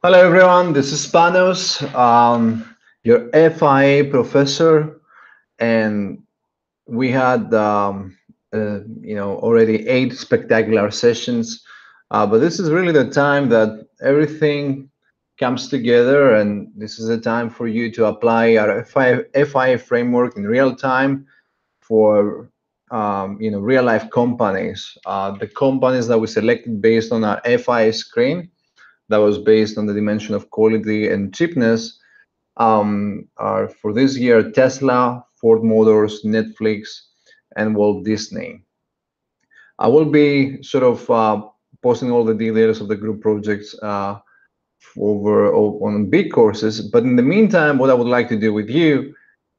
Hello, everyone. This is Panos, your FIA professor, and we had, already 8 spectacular sessions. But this is really the time that everything comes together, and this is the time for you to apply our FIA framework in real time for, real life companies. The companies that we selected based on our FIA screen that was based on the dimension of quality and cheapness are for this year Tesla, Ford Motors, Netflix, and Walt Disney. I will be sort of posting all the details of the group projects on big courses, but in the meantime, what I would like to do with you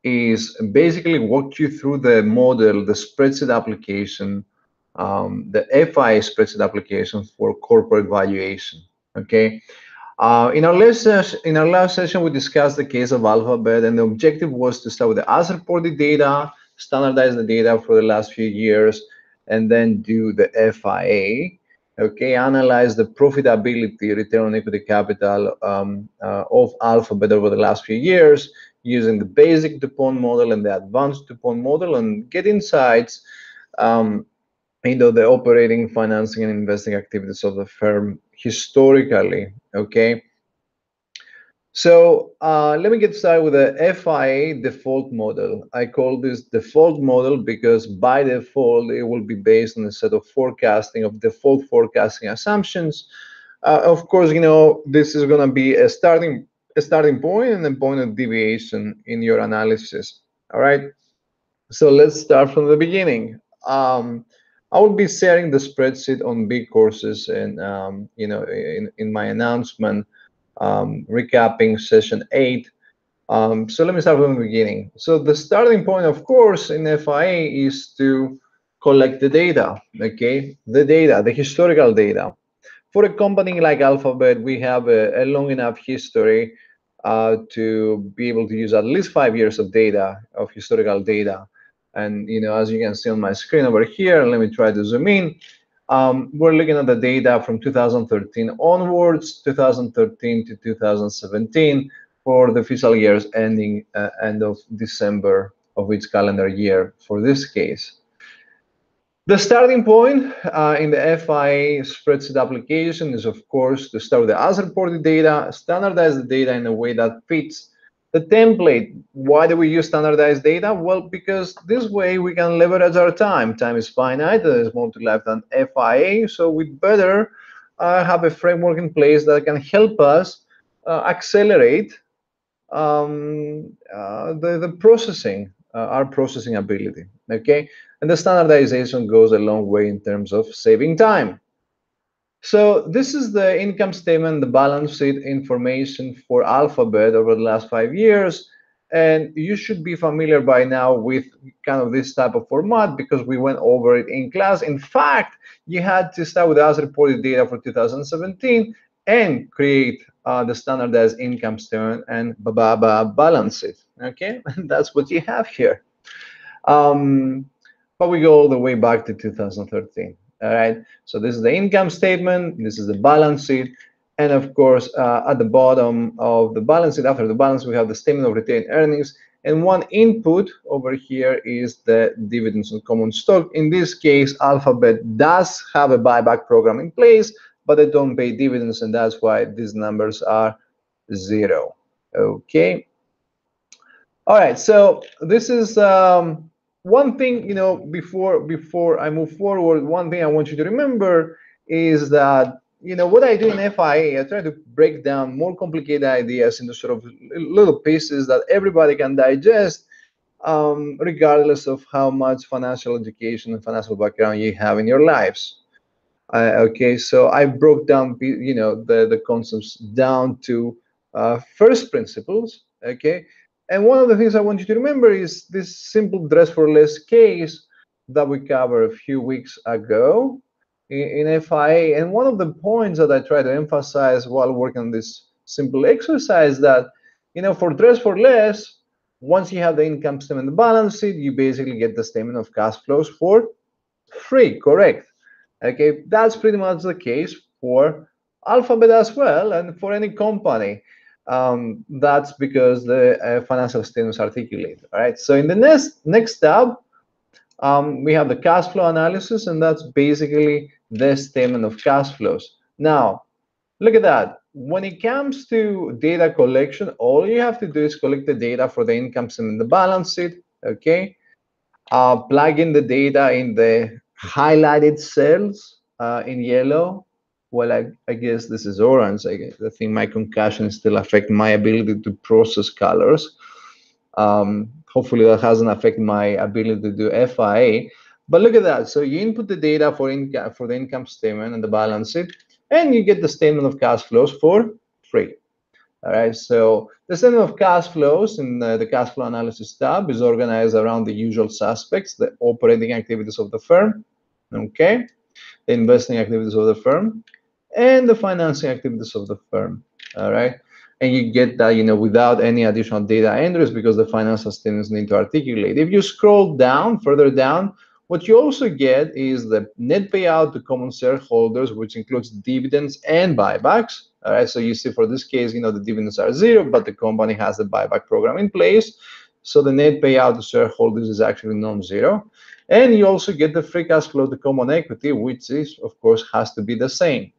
is basically walk you through the model, the spreadsheet application, the FI spreadsheet application for corporate valuation. Okay, in our last session, we discussed the case of Alphabet, and the objective was to start with the as reported data, standardize the data for the last few years, and then do the FIA. Okay, analyze the profitability, return on equity capital of Alphabet over the last few years using the basic DuPont model and the advanced DuPont model, and get insights into the operating, financing, and investing activities of the firm historically. Okay, so let me get started with the FIA default model. I call this default model because by default, it will be based on a set of default forecasting assumptions. Of course, this is going to be a starting point and a point of deviation in your analysis. All right. So let's start from the beginning. I will be sharing the spreadsheet on big courses and in my announcement recapping session 8. So let me start from the beginning. So the starting point, of course, in FIA is to collect the data, okay? The historical data. For a company like Alphabet, we have a long enough history to be able to use at least 5 years of data, of historical data. And as you can see on my screen over here, let me try to zoom in. We're looking at the data from 2013 onwards, 2013 to 2017 for the fiscal years ending end of December of each calendar year for this case. The starting point in the FIA spreadsheet application is, of course, to start with the as reported data, standardize the data in a way that fits the template. Why do we use standardized data? Well, because this way we can leverage our time. Time is finite, there is more to life than FIA, so we better have a framework in place that can help us accelerate the processing, our processing ability. Okay, and the standardization goes a long way in terms of saving time. So this is the income statement, the balance sheet information for Alphabet over the last 5 years. And you should be familiar by now with kind of this type of format because we went over it in class. In fact, you had to start with as reported data for 2017 and create the standardized income statement and balance sheet. Okay, that's what you have here. But we go all the way back to 2013. All right. So this is the income statement. This is the balance sheet. And of course, at the bottom of the balance sheet, after the balance, we have the statement of retained earnings. And one input over here is the dividends on common stock. In this case, Alphabet does have a buyback program in place, but they don't pay dividends, and that's why these numbers are 0. Okay. All right. So this is one thing, before I move forward, one thing I want you to remember is that, what I do in FIA, I try to break down more complicated ideas into sort of little pieces that everybody can digest, regardless of how much financial education and financial background you have in your lives. Okay, so I broke down, the concepts down to first principles. Okay, and one of the things I want you to remember is this simple dress for less case that we covered a few weeks ago in FIA. And one of the points that I try to emphasize while working on this simple exercise that, for dress for less, once you have the income statement and the balance sheet, you basically get the statement of cash flows for free, correct? Okay, that's pretty much the case for Alphabet as well, and for any company. That's because the financial statements articulate. All right. So in the next tab, we have the cash flow analysis, and that's basically the statement of cash flows. Now, look at that. When it comes to data collection, all you have to do is collect the data for the income statement and the balance sheet. Okay. Plug in the data in the highlighted cells in yellow. Well, I guess this is orange. I think my concussion still affect my ability to process colors. Hopefully that hasn't affected my ability to do FIA. But look at that. So you input the data for the income statement and the balance sheet, and you get the statement of cash flows for free. All right, so the statement of cash flows in the cash flow analysis tab is organized around the usual suspects, the operating activities of the firm, okay, the investing activities of the firm, and the financing activities of the firm. All right, and you get that, without any additional data entries because the financial statements need to articulate. If you scroll down, further down, what you also get is the net payout to common shareholders, which includes dividends and buybacks. All right, so you see for this case, the dividends are zero, but the company has the buyback program in place. So the net payout to shareholders is actually non-zero. And you also get the free cash flow to common equity, which is, of course, has to be the same.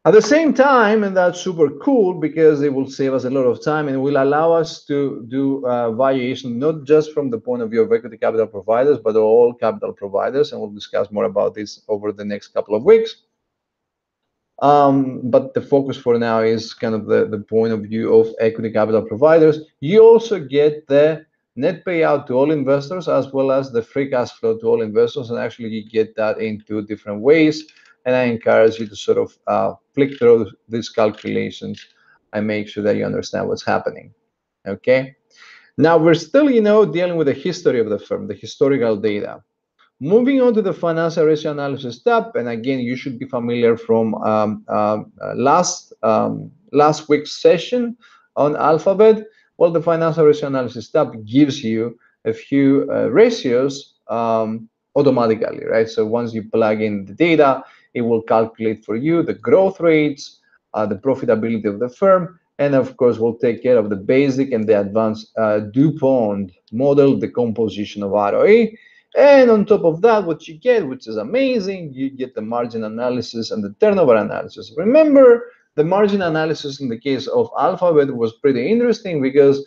At the same time, and that's super cool because it will save us a lot of time and will allow us to do valuation, not just from the point of view of equity capital providers, but all capital providers. And we'll discuss more about this over the next couple of weeks. But the focus for now is kind of the point of view of equity capital providers. You also get the net payout to all investors as well as the free cash flow to all investors. And actually, you get that in two different ways. And I encourage you to sort of flick through these calculations and make sure that you understand what's happening. Okay. Now we're still, dealing with the history of the firm, the historical data. Moving on to the financial ratio analysis tab, and again, you should be familiar from last week's session on Alphabet. Well, the financial ratio analysis tab gives you a few ratios automatically, right? So once you plug in the data, it will calculate for you the growth rates, the profitability of the firm, and of course, we'll take care of the basic and the advanced DuPont model, the composition of ROE. And on top of that, what you get, which is amazing, you get the margin analysis and the turnover analysis. Remember, the margin analysis in the case of Alphabet was pretty interesting because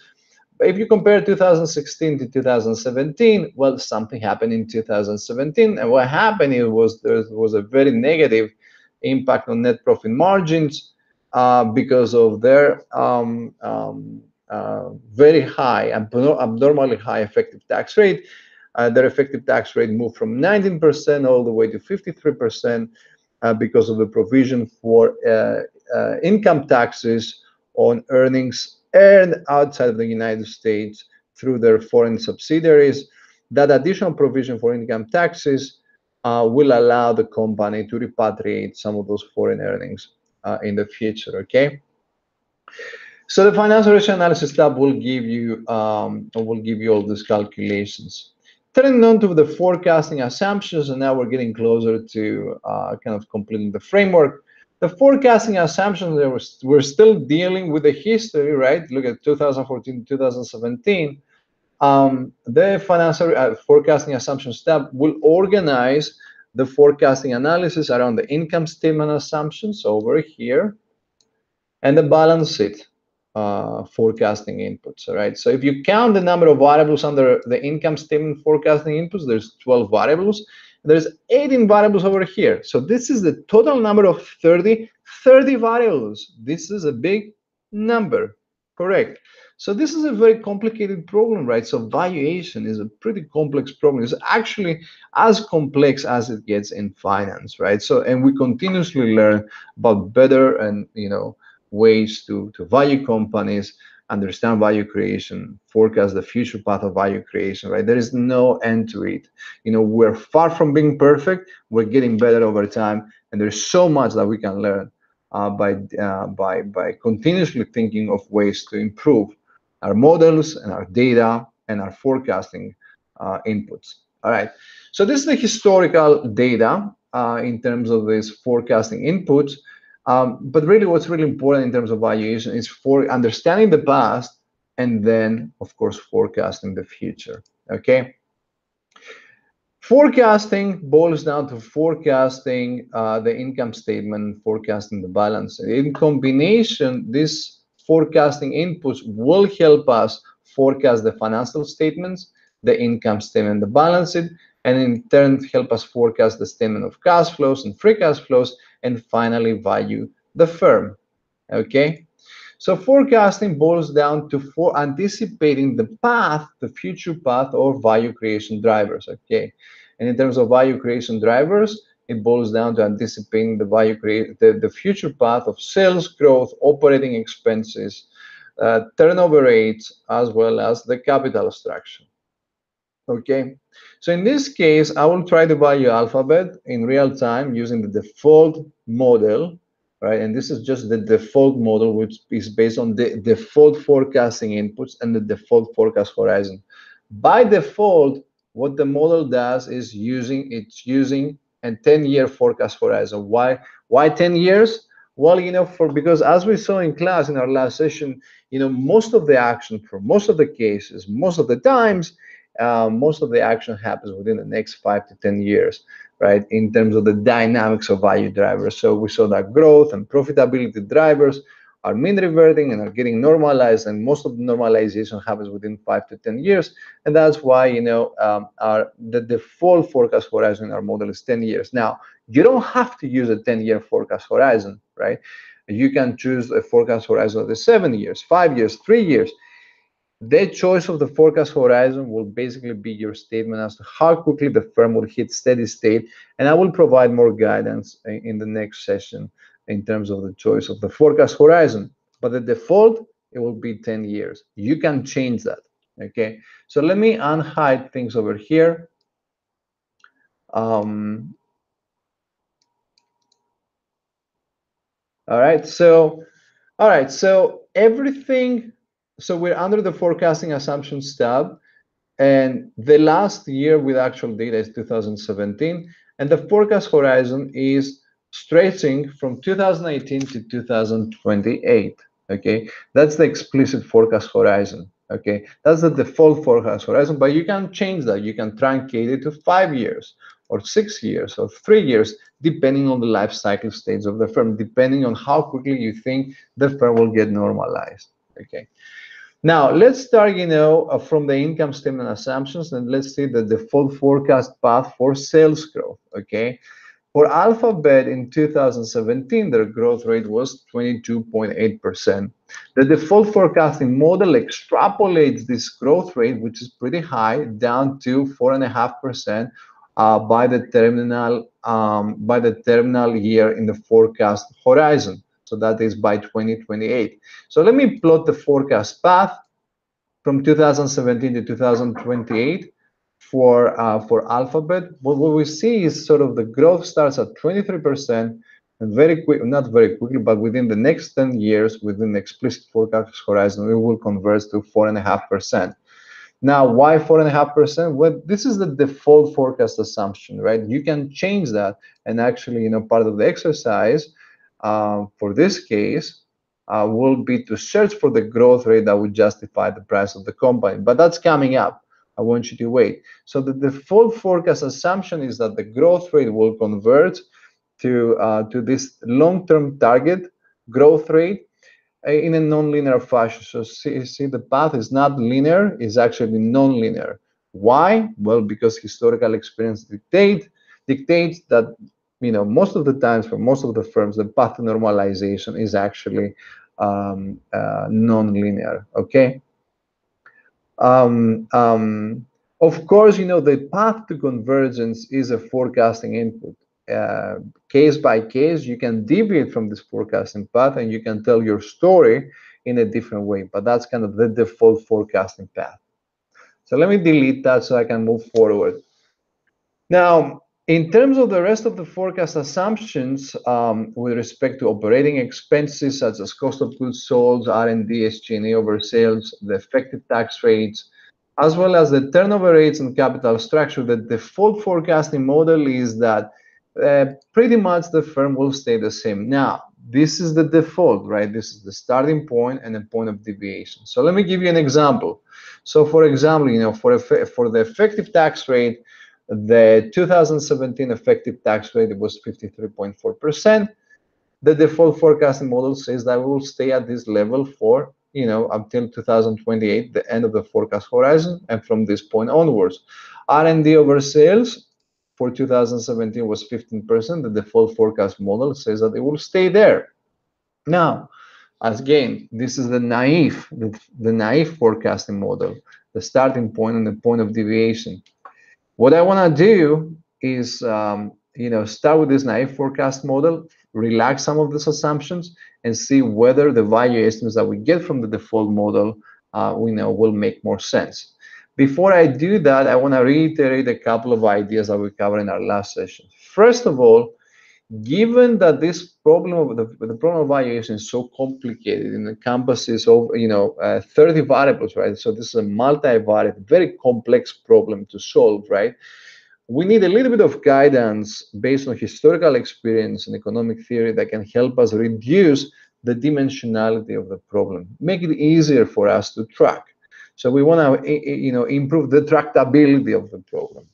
if you compare 2016 to 2017, well, something happened in 2017. And what happened was there was a very negative impact on net profit margins because of their very high, abnormally high effective tax rate. Their effective tax rate moved from 19% all the way to 53% because of the provision for income taxes on earnings earned outside of the United States through their foreign subsidiaries. That additional provision for income taxes will allow the company to repatriate some of those foreign earnings in the future, okay? So the financial ratio analysis tab will give you all these calculations. Turning on to the forecasting assumptions, and now we're getting closer to kind of completing the framework. The forecasting assumptions, we're still dealing with the history, right? Look at 2014, 2017. The financial forecasting assumptions tab will organize the forecasting analysis around the income statement assumptions over here and the balance sheet forecasting inputs. All right. So if you count the number of variables under the income statement forecasting inputs, there's 12 variables. There's 18 variables over here. So this is the total number of 30 variables. This is a big number, correct? So this is a very complicated problem, right? So valuation is a pretty complex problem. It's actually as complex as it gets in finance, right? So, and we continuously learn about better and, ways to value companies, understand value creation, forecast the future path of value creation, right? There is no end to it. We're far from being perfect. We're getting better over time, and there's so much that we can learn by continuously thinking of ways to improve our models and our data and our forecasting inputs. All right. So this is the historical data in terms of these forecasting inputs. But really, what's really important in terms of valuation is for understanding the past and then, of course, forecasting the future. Okay. Forecasting boils down to forecasting the income statement, forecasting the balance. In combination, these forecasting inputs will help us forecast the financial statements, the income statement, the balance sheet, and in turn help us forecast the statement of cash flows and free cash flows, and finally value the firm. Okay. So forecasting boils down to anticipating the path, the future path or value creation drivers. Okay, and in terms of value creation drivers, it boils down to anticipating the the future path of sales growth, operating expenses, turnover rates, as well as the capital structure. Okay, so in this case, I will try to value Alphabet in real time using the default model, right? And this is just the default model, which is based on the default forecasting inputs and the default forecast horizon. By default, what the model does is it's using a 10-year forecast horizon. Why 10 years? Well, because as we saw in class in our last session, most of the action for most of the cases, most of the times, most of the action happens within the next 5 to 10 years, right? In terms of the dynamics of value drivers. So we saw that growth and profitability drivers are mean reverting and are getting normalized, and most of the normalization happens within 5 to 10 years, and that's why the default forecast horizon in our model is 10 years. Now, you don't have to use a 10-year forecast horizon, right? You can choose a forecast horizon of the 7 years, 5 years, 3 years. The choice of the forecast horizon will basically be your statement as to how quickly the firm will hit steady state, and I will provide more guidance in the next session in terms of the choice of the forecast horizon. But the default, it will be 10 years. You can change that, okay? So let me unhide things over here. All right, so everything, so we're under the forecasting assumptions tab. And the last year with actual data is 2017, and the forecast horizon is stretching from 2018 to 2028. Okay, that's the explicit forecast horizon. Okay, that's the default forecast horizon, but you can change that. You can truncate it to 5 years or 6 years or 3 years, depending on the life cycle stage of the firm, depending on how quickly you think the firm will get normalized. Okay. Now, let's start, from the income statement assumptions, and let's see the default forecast path for sales growth, okay? For Alphabet in 2017, their growth rate was 22.8%. The default forecasting model extrapolates this growth rate, which is pretty high, down to 4.5% by the terminal year in the forecast horizon. So that is by 2028. So let me plot the forecast path from 2017 to 2028 for Alphabet. What we see is sort of the growth starts at 23%, and very quick, not very quickly, but within the next 10 years, within the explicit forecast horizon, it will converge to 4.5%. Now, why 4.5%? Well, this is the default forecast assumption, right? You can change that, and actually, part of the exercise for this case will be to search for the growth rate that would justify the price of the company. But that's coming up. I want you to wait. So the default forecast assumption is that the growth rate will convert to this long-term target growth rate in a non-linear fashion. So see, the path is not linear, it's actually non-linear. Why? Well, because historical experience dictates that most of the times for most of the firms, the path to normalization is actually non-linear. Okay. Of course, the path to convergence is a forecasting input. Case by case, you can deviate from this forecasting path and you can tell your story in a different way, but that's kind of the default forecasting path. So let me delete that so I can move forward. Now, in terms of the rest of the forecast assumptions with respect to operating expenses such as cost of goods sold, R&D, SG&A over sales, the effective tax rates, as well as the turnover rates and capital structure, the default forecasting model is that pretty much the firm will stay the same. Now, this is the default, right? This is the starting point and the point of deviation. So let me give you an example. So for example, for the effective tax rate, the 2017 effective tax rate was 53.4%. The default forecasting model says that we will stay at this level for until 2028, the end of the forecast horizon, and from this point onwards. R&D over sales for 2017 was 15%. The default forecast model says that it will stay there. Now, as again, this is the naive forecasting model, the starting point and the point of deviation. What I want to do is, start with this naive forecast model, relax some of these assumptions, and see whether the value estimates that we get from the default model, will make more sense. Before I do that, I want to reiterate a couple of ideas that we covered in our last session. First of all, given that this problem of the problem of valuation is so complicated and encompasses over 30 variables, right? So this is a multivariate, very complex problem to solve, right? We need a little bit of guidance based on historical experience and economic theory that can help us reduce the dimensionality of the problem, make it easier for us to track. So we want to improve the tractability of the problem.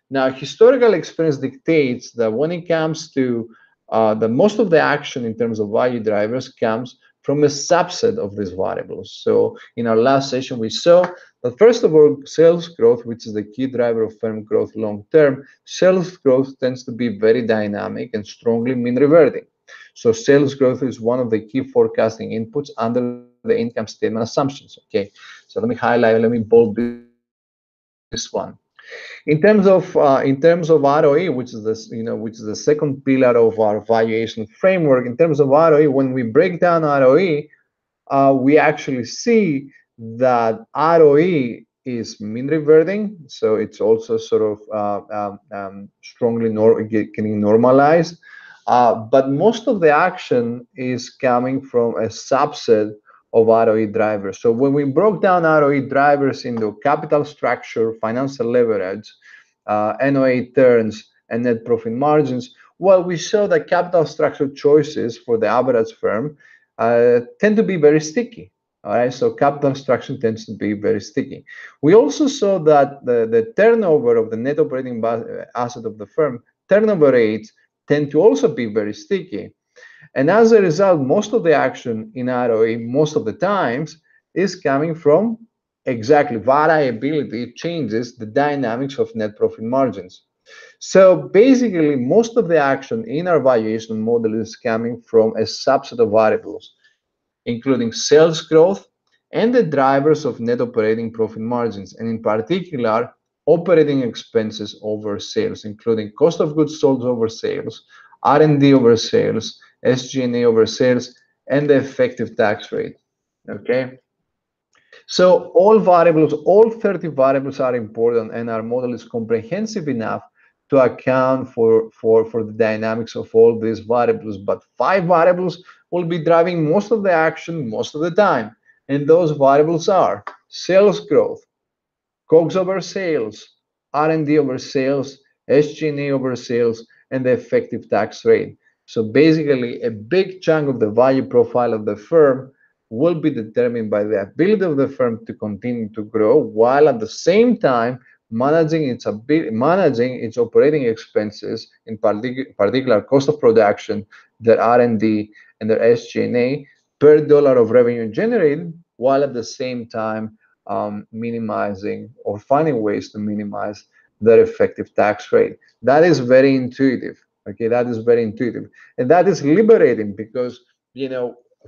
Now, historical experience dictates that when it comes to the most of the action in terms of value drivers comes from a subset of these variables. So in our last session, we saw that first of all, sales growth, which is the key driver of firm growth long term, sales growth tends to be very dynamic and strongly mean reverting. So sales growth is one of the key forecasting inputs under the income statement assumptions. Okay, so let me highlight, let me bold this one. In terms of ROE, which is the second pillar of our valuation framework, in terms of ROE, when we break down ROE, we actually see that ROE is mean reverting, so it's also sort of strongly getting normalized. But most of the action is coming from a subset of ROE drivers. So when we broke down ROE drivers into capital structure, financial leverage, NOA turns, and net profit margins, well, we saw that capital structure choices for the average firm tend to be very sticky. All right, so capital structure tends to be very sticky. We also saw that the turnover of the net operating asset of the firm, turnover rates tend to also be very sticky. And as a result, most of the action in ROE, most of the times, is coming from exactly variability changes the dynamics of net profit margins. So basically, most of the action in our valuation model is coming from a subset of variables, including sales growth and the drivers of net operating profit margins, and in particular, operating expenses over sales, including cost of goods sold over sales, R&D over sales, SG&A over sales, and the effective tax rate. Okay. So all 30 variables are important, and our model is comprehensive enough to account for the dynamics of all these variables. But 5 variables will be driving most of the action most of the time. And those variables are sales growth, COGS over sales, R&D over sales, SG&A over sales, and the effective tax rate. So basically, a big chunk of the value profile of the firm will be determined by the ability of the firm to continue to grow, while at the same time managing its operating expenses, in particular cost of production, their R&D, and their SG&A per dollar of revenue generated, while at the same time minimizing or finding ways to minimize their effective tax rate. That is very intuitive. Okay, that is very intuitive, and that is liberating because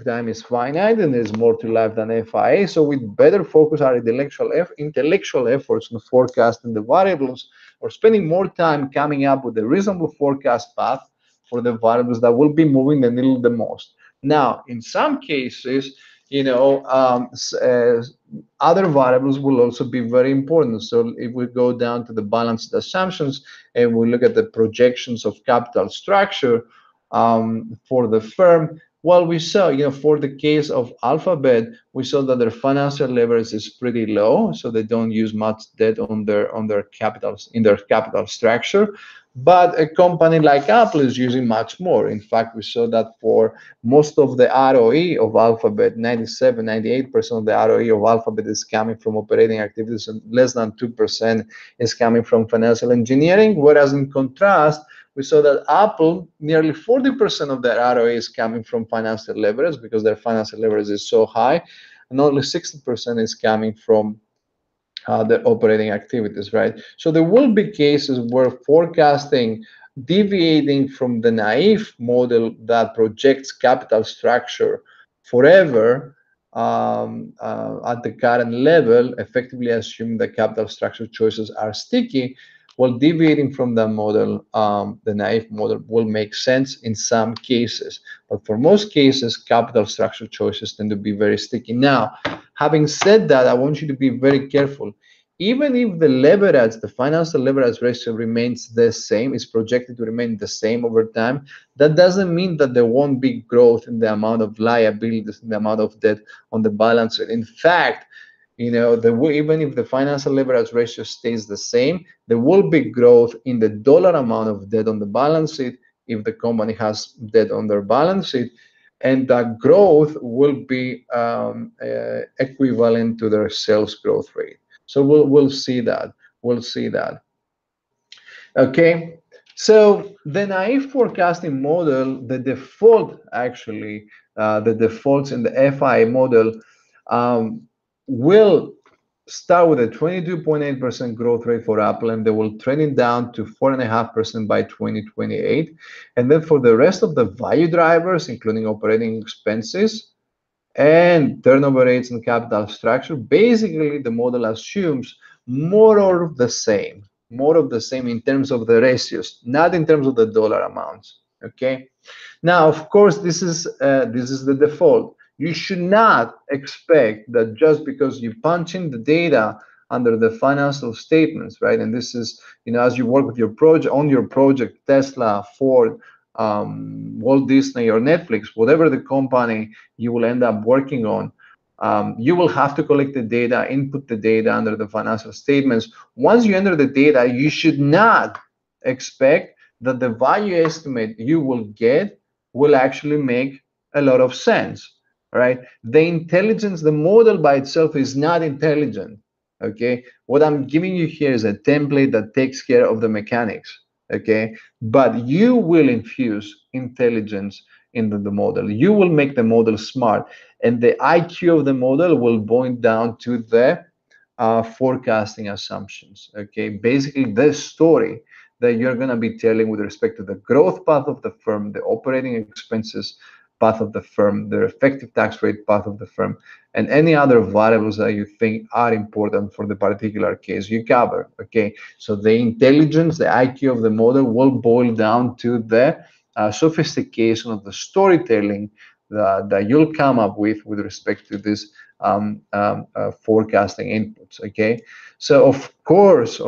time is finite and there's more to life than FIA. So we better focus our intellectual efforts on forecasting the variables, or spending more time coming up with a reasonable forecast path for the variables that will be moving the needle the most. Now, in some cases, other variables will also be very important. So if we go down to the balanced assumptions and we look at the projections of capital structure for the firm, well, we saw, for the case of Alphabet, we saw that their financial leverage is pretty low, so they don't use much debt on their capitals in their capital structure. But a company like Apple is using much more. In fact, we saw that for most of the ROE of Alphabet, 97, 98% of the ROE of Alphabet is coming from operating activities, and less than 2% is coming from financial engineering. Whereas in contrast, we saw that Apple, nearly 40% of their ROE is coming from financial leverage because their financial leverage is so high, and only 60% is coming from their operating activities, right? So there will be cases where forecasting deviating from the naive model that projects capital structure forever at the current level, effectively assuming that capital structure choices are sticky, while deviating from that model, the naive model will make sense in some cases. But for most cases, capital structure choices tend to be very sticky. Now, having said that, I want you to be very careful. Even if the leverage, the financial leverage ratio remains the same, is projected to remain the same over time, that doesn't mean that there won't be growth in the amount of liabilities, in the amount of debt on the balance sheet. In fact, even if the financial leverage ratio stays the same, there will be growth in the dollar amount of debt on the balance sheet if the company has debt on their balance sheet, and that growth will be equivalent to their sales growth rate. So we'll see that. We'll see that. Okay. So the naive forecasting model, the default actually, the defaults in the FIA model will start with a 22.8% growth rate for Apple, and they will trend it down to 4.5% by 2028. And then for the rest of the value drivers, including operating expenses and turnover rates and capital structure, basically the model assumes more of the same in terms of the ratios, not in terms of the dollar amounts. Okay. Now, of course, this is the default. You should not expect that just because you punch in the data under the financial statements, right? And this is, as you work with your project on your project, Tesla, Ford, Walt Disney, or Netflix, whatever the company you will end up working on, you will have to collect the data, input the data under the financial statements. Once you enter the data, you should not expect that the value estimate you will get will actually make a lot of sense, right? The intelligence, the model by itself is not intelligent, okay? What I'm giving you here is a template that takes care of the mechanics, okay? But you will infuse intelligence into the model. You will make the model smart, and the IQ of the model will boil down to the forecasting assumptions, okay? Basically, the story that you're going to be telling with respect to the growth path of the firm, the operating expenses path of the firm, the effective tax rate path of the firm, and any other variables that you think are important for the particular case you cover, okay? So the intelligence, the IQ of the model will boil down to the sophistication of the storytelling that you'll come up with respect to this forecasting inputs, okay? So of course,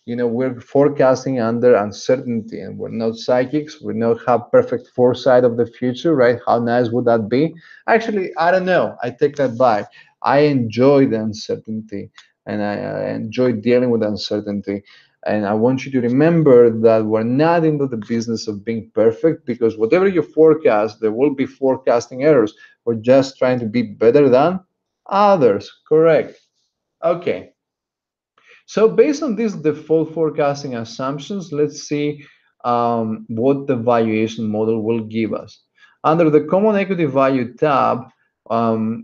we're forecasting under uncertainty, and we're not psychics. We don't have perfect foresight of the future, right? How nice would that be? Actually, I don't know. I take that back. I enjoy the uncertainty, and I enjoy dealing with uncertainty. And I want you to remember that we're not into the business of being perfect, because whatever you forecast, there will be forecasting errors. We're just trying to be better than others. Correct. Okay. So based on these default forecasting assumptions, let's see what the valuation model will give us. Under the Common Equity Value tab,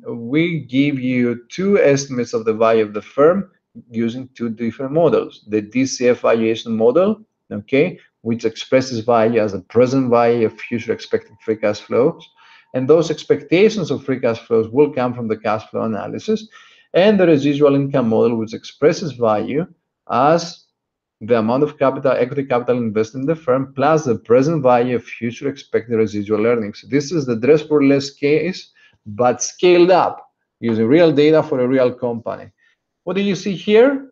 we give you two estimates of the value of the firm using two different models. The DCF valuation model, okay, which expresses value as the present value of future expected free cash flows. And those expectations of free cash flows will come from the cash flow analysis, and the residual income model, which expresses value as the amount of equity capital invested in the firm plus the present value of future expected residual earnings. This is the dress for less case, but scaled up using real data for a real company. What do you see here?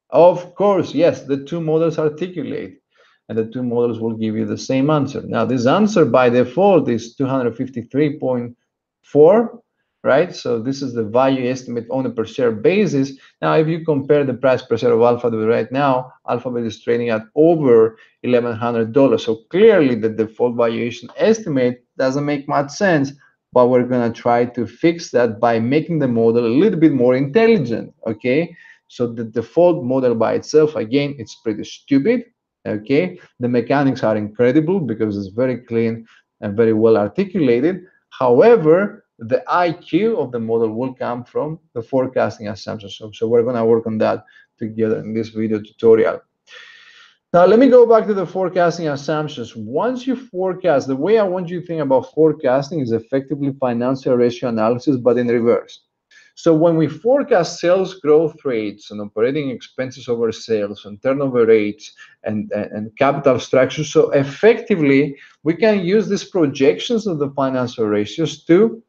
Of course, yes, the two models articulate, and the two models will give you the same answer. Now, this answer by default is 253.4, right? So this is the value estimate on a per share basis. Now, if you compare the price per share of Alphabet right now, Alphabet is trading at over $1,100. So clearly the default valuation estimate doesn't make much sense, but we're gonna try to fix that by making the model a little bit more intelligent, okay? So the default model by itself, again, it's pretty stupid, okay? The mechanics are incredible because it's very clean and very well articulated. However, the IQ of the model will come from the forecasting assumptions. So we're going to work on that together in this video tutorial. Now, let me go back to the forecasting assumptions. Once you forecast, the way I want you to think about forecasting is effectively financial ratio analysis, but in reverse. So when we forecast sales growth rates and operating expenses over sales and turnover rates and capital structure, so effectively we can use these projections of the financial ratios to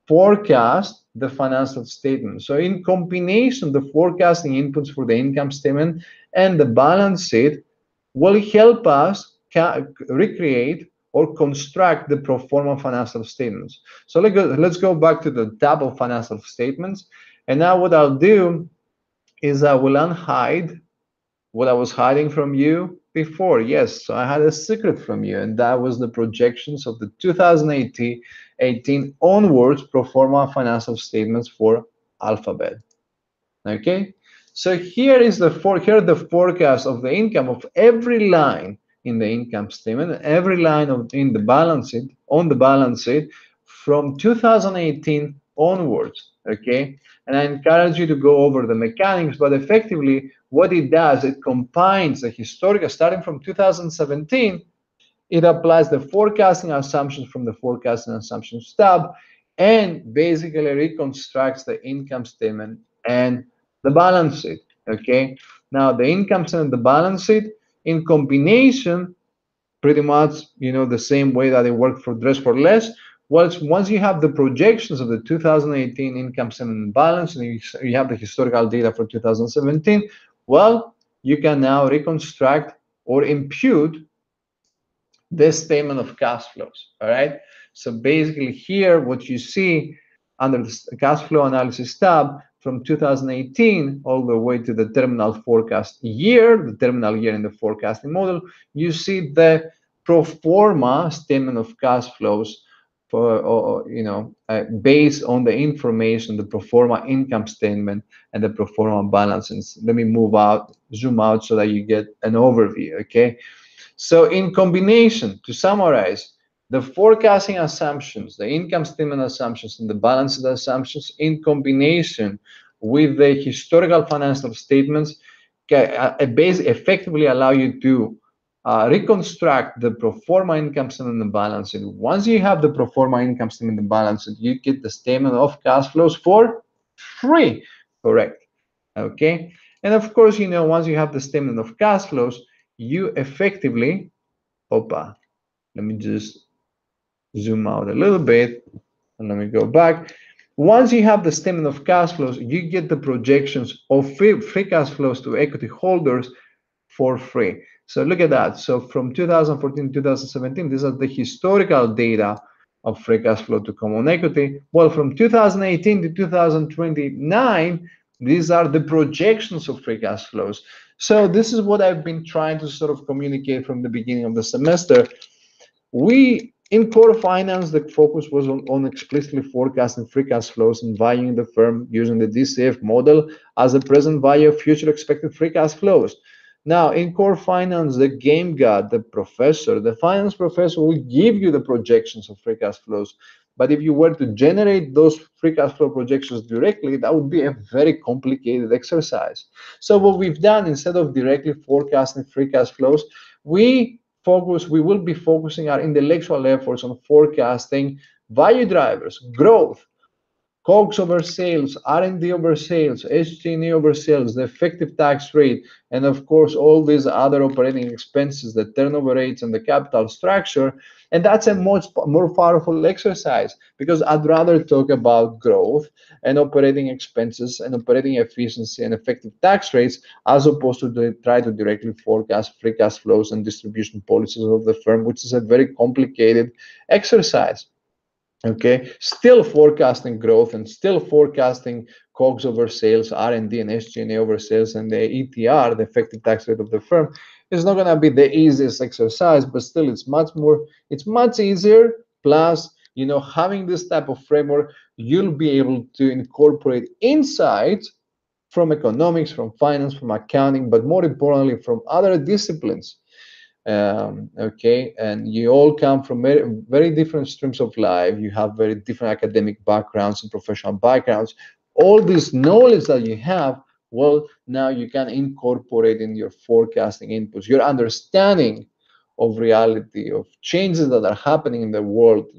forecast the financial statement. So in combination, the forecasting inputs for the income statement and the balance sheet will help us recreate or construct the pro forma financial statements. So let's go back to the tab of financial statements. And now what I'll do is I will unhide what I was hiding from you before. Yes, so I had a secret from you, and that was the projections of the 2018 onwards pro forma financial statements for Alphabet. Okay, so here is the forecast of the income of every line in the income statement, every line in the balance sheet, on the balance sheet from 2018 onwards. Okay, and I encourage you to go over the mechanics, but effectively what it does, it combines the historical starting from 2017. It applies the forecasting assumptions from the forecasting assumptions tab and basically reconstructs the income statement and the balance sheet. Okay, now the income statement and the balance sheet in combination, pretty much the same way that it worked for Dress for Less. Once you have the projections of the 2018 income statement and balance, and you have the historical data for 2017, well, you can now reconstruct or impute this statement of cash flows. All right, so basically here what you see under the cash flow analysis tab from 2018 all the way to the terminal forecast year, the terminal year in the forecasting model, you see the pro forma statement of cash flows for based on the information, the pro forma income statement and the pro forma balances. Let me zoom out so that you get an overview. Okay, so in combination, to summarize, the forecasting assumptions, the income statement assumptions, and the balance sheet assumptions in combination with the historical financial statements effectively allow you to reconstruct the pro forma income statement and balance sheet. Once you have the pro forma income statement and balance sheet, you get the statement of cash flows for free, correct? Okay, and of course, once you have the statement of cash flows, you effectively, let me just zoom out a little bit and let me go back. Once you have the statement of cash flows, you get the projections of free cash flows to equity holders for free. So look at that. So from 2014 to 2017, these are the historical data of free cash flow to common equity. Well, from 2018 to 2029, these are the projections of free cash flows. So this is what I've been trying to sort of communicate from the beginning of the semester. In core finance, the focus was on explicitly forecasting free cash flows and valuing the firm using the DCF model as the present value of future expected free cash flows. Now, in core finance, the game god, the finance professor will give you the projections of free cash flows. But if you were to generate those free cash flow projections directly, that would be a very complicated exercise. So what we've done, instead of directly forecasting free cash flows, we will be focusing our intellectual efforts on forecasting value drivers, growth, COGS over sales, R&D over sales, SG&A over sales, the effective tax rate, and of course, all these other operating expenses, the turnover rates and the capital structure. And that's a much more powerful exercise because I'd rather talk about growth and operating expenses and operating efficiency and effective tax rates as opposed to try to directly forecast free cash flows and distribution policies of the firm, which is a very complicated exercise. Okay, still forecasting growth and still forecasting COGS over sales, R&D and SG&A over sales, and the ETR, the effective tax rate of the firm, is not going to be the easiest exercise, but still it's much easier. Plus, having this type of framework, you'll be able to incorporate insights from economics, from finance, from accounting, but more importantly, from other disciplines. Okay, and you all come from very, very different streams of life. You have very different academic backgrounds and professional backgrounds. All this knowledge that you have, well, now you can incorporate in your forecasting inputs, your understanding of reality, of changes that are happening in the world,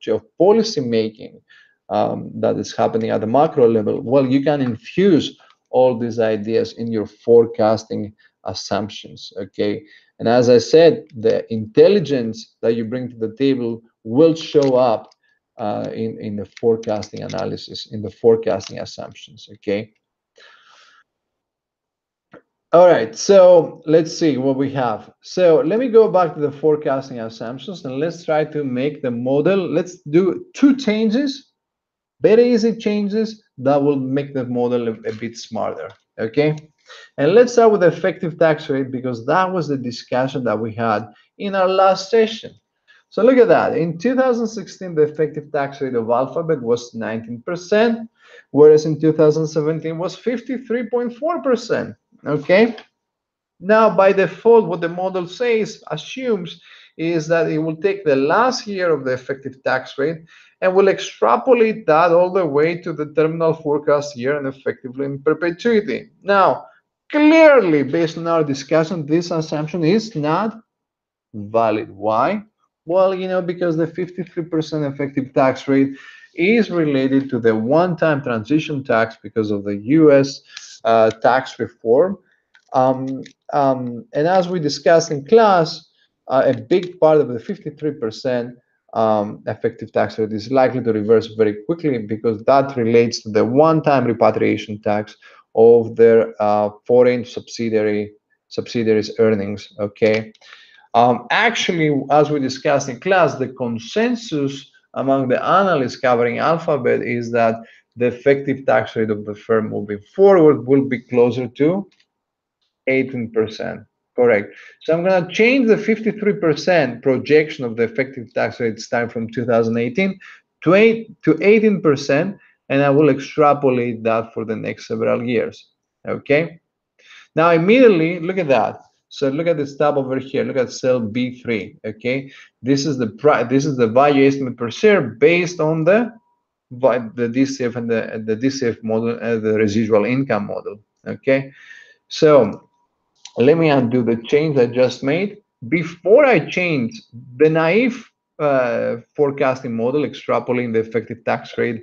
of policy making that is happening at the macro level. Well, you can infuse all these ideas in your forecasting assumptions. Okay, and as I said, the intelligence that you bring to the table will show up in the forecasting analysis, in the forecasting assumptions. Okay. All right. So let's see what we have. So let me go back to the forecasting assumptions and let's try to make the model. Let's do two changes, very easy changes that will make the model a bit smarter. Okay. And let's start with the effective tax rate because that was the discussion that we had in our last session. So look at that. In 2016, the effective tax rate of Alphabet was 19%, whereas in 2017 was 53.4%. Okay. Now, by default, what the model assumes is that it will take the last year of the effective tax rate and will extrapolate that all the way to the terminal forecast year and effectively in perpetuity. Now, clearly, based on our discussion, this assumption is not valid. Why? Well, because the 53% effective tax rate is related to the one-time transition tax because of the US tax reform. And as we discussed in class, a big part of the 53% effective tax rate is likely to reverse very quickly because that relates to the one-time repatriation tax of their foreign subsidiaries earnings. Okay. Actually, as we discussed in class, the consensus among the analysts covering Alphabet is that the effective tax rate of the firm moving forward will be closer to 18%. Correct. So I'm going to change the 53% projection of the effective tax rate starting from 2018 to 18%, and I will extrapolate that for the next several years. Okay. Now immediately look at that. So look at this tab over here. Look at cell B3. Okay. This is the price. This is the value estimate per share based on the DCF and the DCF model and the residual income model. Okay. So let me undo the change I just made. Before I change the naive forecasting model, extrapolating the effective tax rate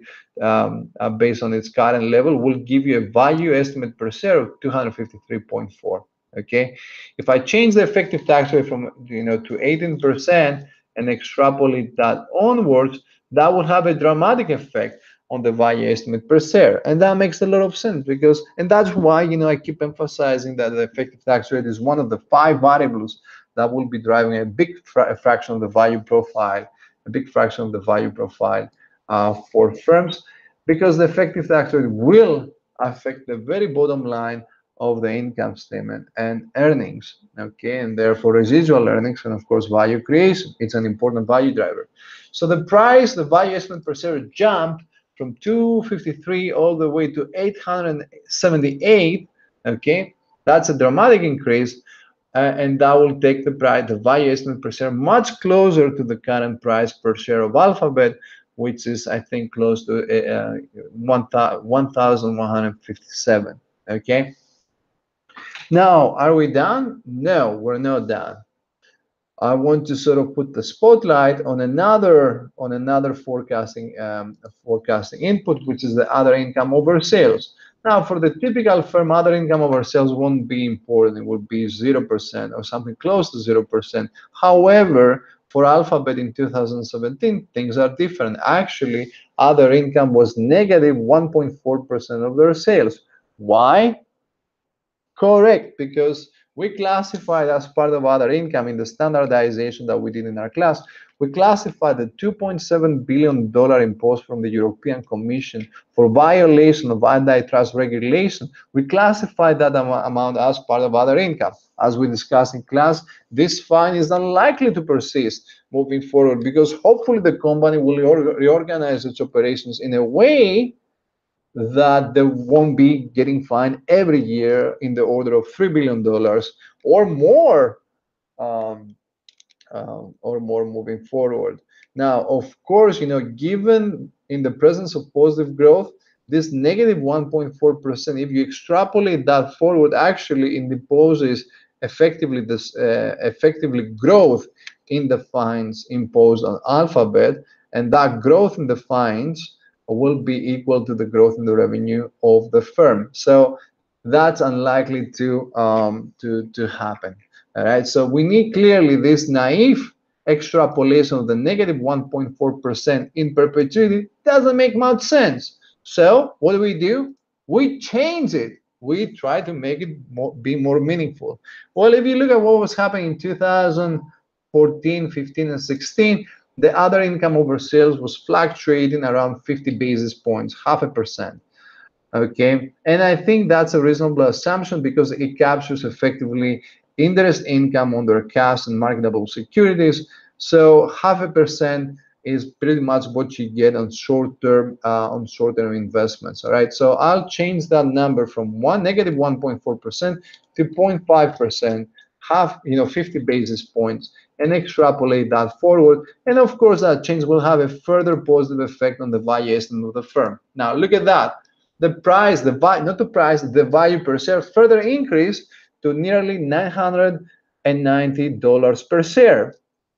based on its current level, will give you a value estimate per share of 253.4. Okay, if I change the effective tax rate from to 18% and extrapolate that onwards, that would have a dramatic effect on the value estimate per share. And that makes a lot of sense because, and that's why, I keep emphasizing that the effective tax rate is one of the 5 variables that will be driving a big fraction of the value profile, for firms, because the effective tax rate will affect the very bottom line of the income statement and earnings, okay, and therefore residual earnings and of course value creation. It's an important value driver. So the value estimate per share jumped from 253 all the way to 878. Okay, that's a dramatic increase, and that will take the value estimate per share much closer to the current price per share of Alphabet, which is I think close to 1,157. Okay. Now, are we done? No, we're not done. I want to sort of put the spotlight on another forecasting input, which is the other income over sales. Now, for the typical firm, other income over sales won't be important. It would be 0% or something close to 0%. However, for Alphabet in 2017, things are different. Actually, other income was negative 1.4% of their sales. Why? Correct, because we classified as part of other income in the standardization that we did in our class. We classified the $2.7 billion imposed from the European Commission for violation of antitrust regulation. We classified that amount as part of other income. As we discussed in class, this fine is unlikely to persist moving forward because hopefully the company will reorganize its operations in a way that they won't be getting fined every year in the order of $3 billion or more, um, or more moving forward. Now, of course, given in the presence of positive growth, this negative 1.4%, if you extrapolate that forward, actually it imposes effectively growth in the fines imposed on Alphabet, and that growth in the fines will be equal to the growth in the revenue of the firm. So that's unlikely to happen. All right, so we need clearly this naive extrapolation of the negative 1.4% in perpetuity doesn't make much sense. So what do? We change it. We try to make it be more meaningful. Well, if you look at what was happening in 2014, 15, and 16, the other income over sales was fluctuating around 50 basis points, 0.5%. Okay, and I think that's a reasonable assumption because it captures effectively interest income on their cash and marketable securities. So 0.5% is pretty much what you get on short-term investments. All right, so I'll change that number from negative 1.4% to 0.5%, 50 basis points, and extrapolate that forward. And of course, that change will have a further positive effect on the valuation of the firm. Now, look at that. The price, not the price, the value per share further increased to nearly $990 per share.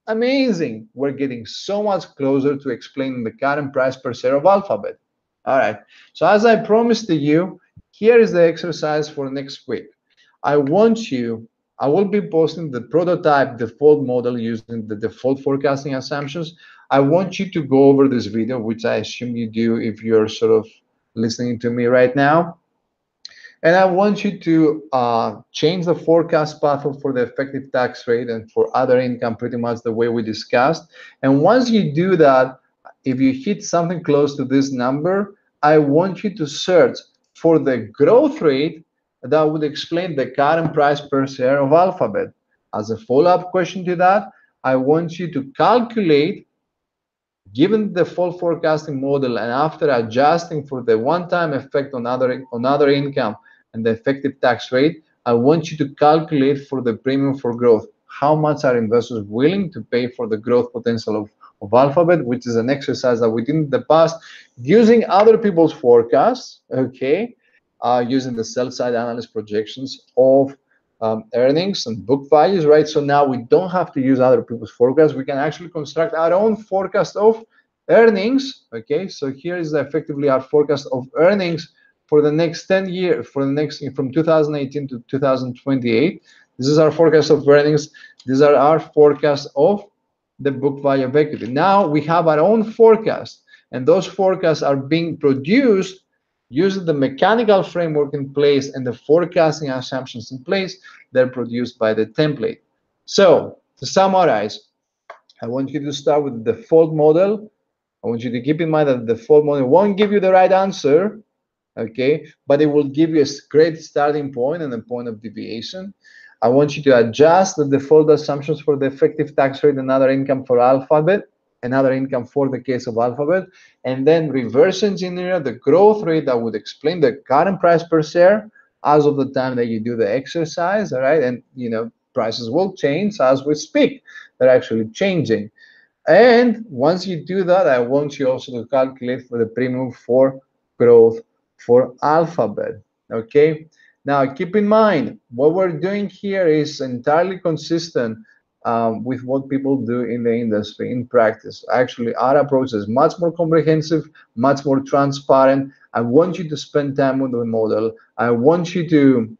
Amazing. We're getting so much closer to explaining the current price per share of Alphabet. All right. So as I promised to you, here is the exercise for next week. I will be posting the prototype default model using the default forecasting assumptions. I want you to go over this video, which I assume you do if you're sort of listening to me right now. And I want you to change the forecast path for the effective tax rate and for other income pretty much the way we discussed. And once you do that, if you hit something close to this number, I want you to search for the growth rate that would explain the current price per share of Alphabet. As a follow-up question to that, I want you to calculate, given the full forecasting model and after adjusting for the one-time effect on other income and the effective tax rate, I want you to calculate for the premium for growth. How much are investors willing to pay for the growth potential of Alphabet, which is an exercise that we did in the past using other people's forecasts, okay, using the sell-side analyst projections of earnings and book values, right? So now we don't have to use other people's forecasts. We can actually construct our own forecast of earnings, okay? So here is effectively our forecast of earnings for the next 10 years, from 2018 to 2028. This is our forecast of earnings. These are our forecasts of the book value of equity. Now we have our own forecast, and those forecasts are being produced using the mechanical framework in place and the forecasting assumptions in place. They're produced by the template. So to summarize, I want you to start with the default model. I want you to keep in mind that the default model won't give you the right answer, okay, but it will give you a great starting point and a point of deviation. I want you to adjust the default assumptions for the effective tax rate and other income for Alphabet, and other income for the case of Alphabet, and then reverse engineer the growth rate that would explain the current price per share as of the time that you do the exercise, all right? And, prices will change as we speak. They're actually changing. And once you do that, I want you also to calculate for the premium for growth for Alphabet, okay? Now, keep in mind, what we're doing here is entirely consistent with what people do in the industry in practice. Actually, our approach is much more comprehensive, much more transparent. I want you to spend time with the model. I want you to,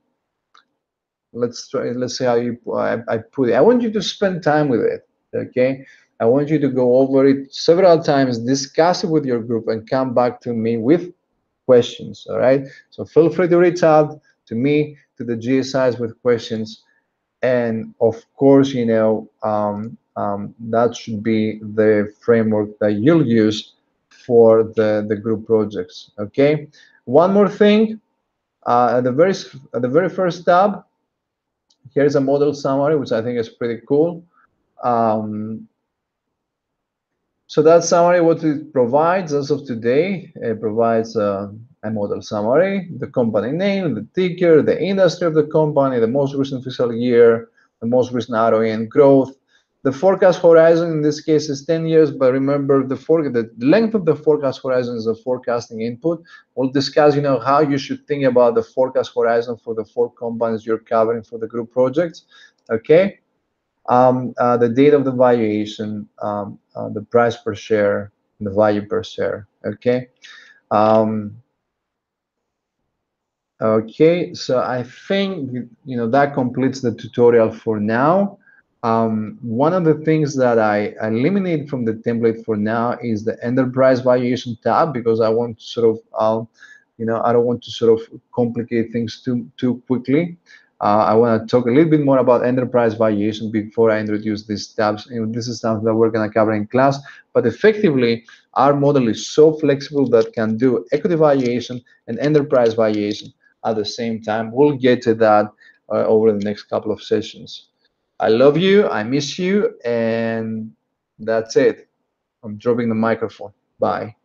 let's see how I put it. I want you to spend time with it, okay? I want you to go over it several times, discuss it with your group, and come back to me with questions, all right? So feel free to reach out to me, to the GSIs with questions, And of course, that should be the framework that you'll use for the group projects. Okay. One more thing, at the very first tab, here's a model summary, which I think is pretty cool. Um, So that summary, what it provides as of today, it provides a model summary, the company name, the ticker, the industry of the company, the most recent fiscal year, the most recent ROE and growth. The forecast horizon in this case is 10 years, but remember the length of the forecast horizon is a forecasting input. We'll discuss, how you should think about the forecast horizon for the 4 companies you're covering for the group projects. Okay. The date of the valuation, the price per share, the value per share. Okay. Um, okay. So I think that completes the tutorial for now. One of the things that I eliminate from the template for now is the enterprise valuation tab, because I want to sort of I don't want to sort of complicate things too quickly. I want to talk a little bit more about enterprise valuation before I introduce these tabs. This is something that we're going to cover in class, but effectively, our model is so flexible that can do equity valuation and enterprise valuation at the same time. We'll get to that over the next couple of sessions. I love you, I miss you, and that's it. I'm dropping the microphone. Bye.